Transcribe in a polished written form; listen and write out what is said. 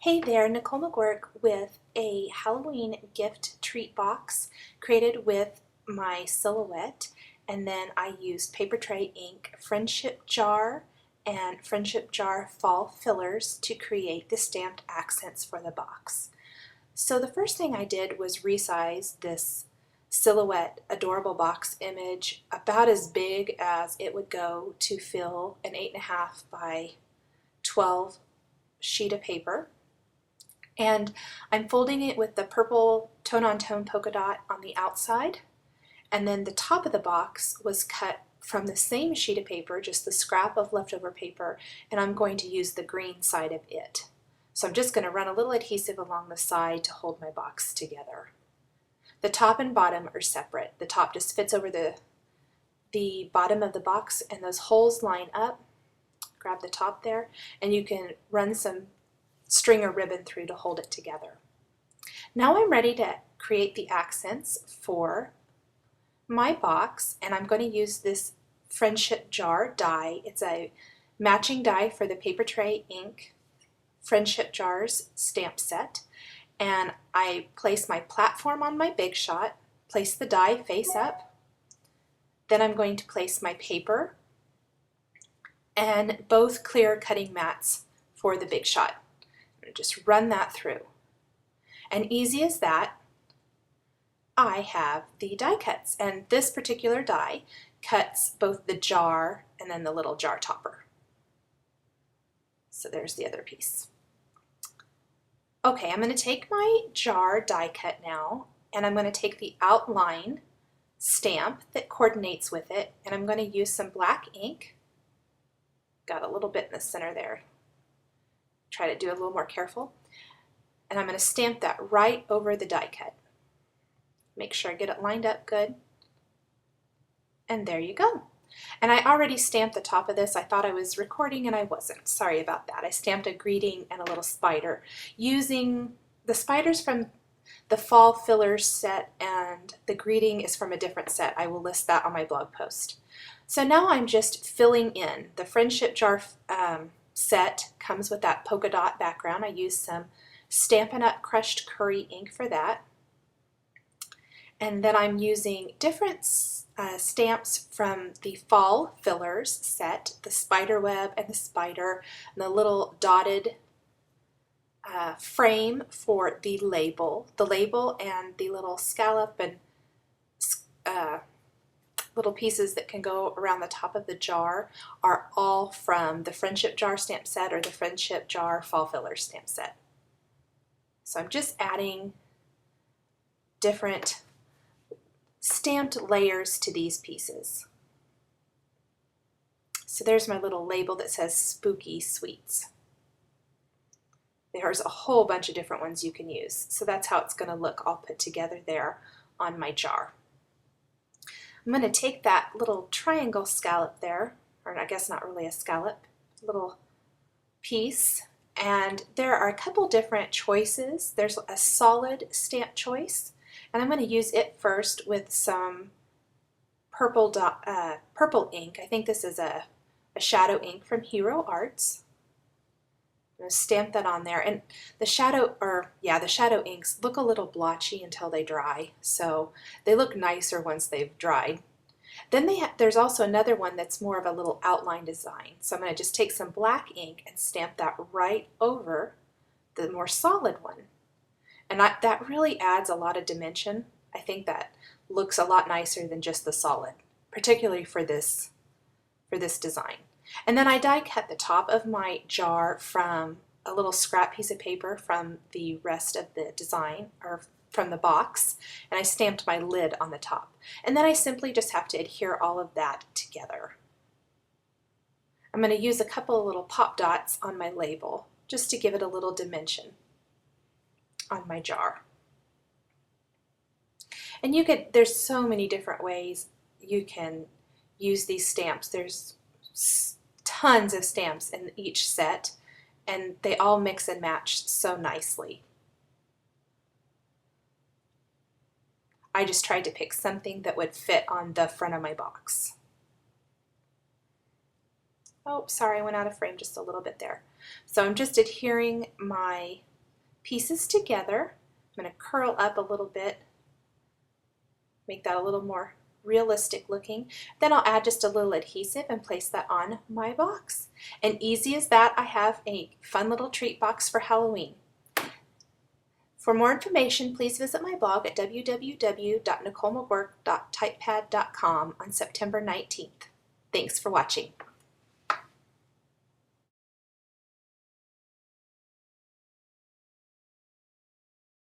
Hey there, Nicole McGurk with a Halloween gift treat box created with my silhouette, and then I used Papertrey ink, Friendship Jar, and Friendship Jar fall fillers to create the stamped accents for the box. So the first thing I did was resize this silhouette adorable box image about as big as it would go to fill an 8.5 by 12 sheet of paper. And I'm folding it with the purple tone-on-tone polka dot on the outside, and then the top of the box was cut from the same sheet of paper, just the scrap of leftover paper, and I'm going to use the green side of it. So I'm just going to run a little adhesive along the side to hold my box together. The top and bottom are separate. The top just fits over the bottom of the box, and those holes line up. Grab the top there, and you can run some string or ribbon through to hold it together. Now I'm ready to create the accents for my box, and I'm going to use this Friendship Jar die. It's a matching die for the Papertrey ink Friendship Jars stamp set, and I place my platform on my Big Shot, place the die face up, then I'm going to place my paper and both clear cutting mats for the Big Shot. Just run that through. And easy as that, I have the die cuts, and this particular die cuts both the jar and then the little jar topper. So there's the other piece. Okay, I'm going to take my jar die cut now, and I'm going to take the outline stamp that coordinates with it, and I'm going to use some black ink. Got a little bit in the center there. Try to do a little more careful. And I'm going to stamp that right over the die cut. Make sure I get it lined up good. And there you go. And I already stamped the top of this. I thought I was recording and I wasn't. Sorry about that. I stamped a greeting and a little spider using the spiders from the fall fillers set, and the greeting is from a different set. I will list that on my blog post. So now I'm just filling in. The Friendship Jar set comes with that polka dot background. I used some Stampin' Up! Crushed Curry ink for that. And then I'm using different stamps from the fall fillers set, the spider web and the spider, and the little dotted frame for the label. The label and the little scallop and little pieces that can go around the top of the jar are all from the Friendship Jar stamp set or the Friendship Jar fall fillers stamp set. So I'm just adding different stamped layers to these pieces. So there's my little label that says Spooky Sweets. There's a whole bunch of different ones you can use. So that's how it's going to look all put together there on my jar. I'm going to take that little triangle scallop there, or I guess not really a scallop, little piece, and there are a couple different choices. There's a solid stamp choice, and I'm going to use it first with some purple ink. I think this is a shadow ink from Hero Arts. I'm going to stamp that on there, and the shadow inks look a little blotchy until they dry, so they look nicer once they've dried. Then there's also another one that's more of a little outline design, so I'm going to just take some black ink and stamp that right over the more solid one, and that really adds a lot of dimension. I think that looks a lot nicer than just the solid, particularly for this design. And then I die cut the top of my jar from a little scrap piece of paper from the rest of the design, or from the box, and I stamped my lid on the top. And then I simply just have to adhere all of that together. I'm going to use a couple of little pop dots on my label just to give it a little dimension on my jar. And there's so many different ways you can use these stamps. There's tons of stamps in each set, and they all mix and match so nicely. I just tried to pick something that would fit on the front of my box. Oh, sorry, I went out of frame just a little bit there. So I'm just adhering my pieces together. I'm going to curl up a little bit, make that a little more realistic looking. Then I'll add just a little adhesive and place that on my box. And easy as that, I have a fun little treat box for Halloween. For more information, please visit my blog at www.nicolemcgurk.typepad.com on September 19th. Thanks for watching.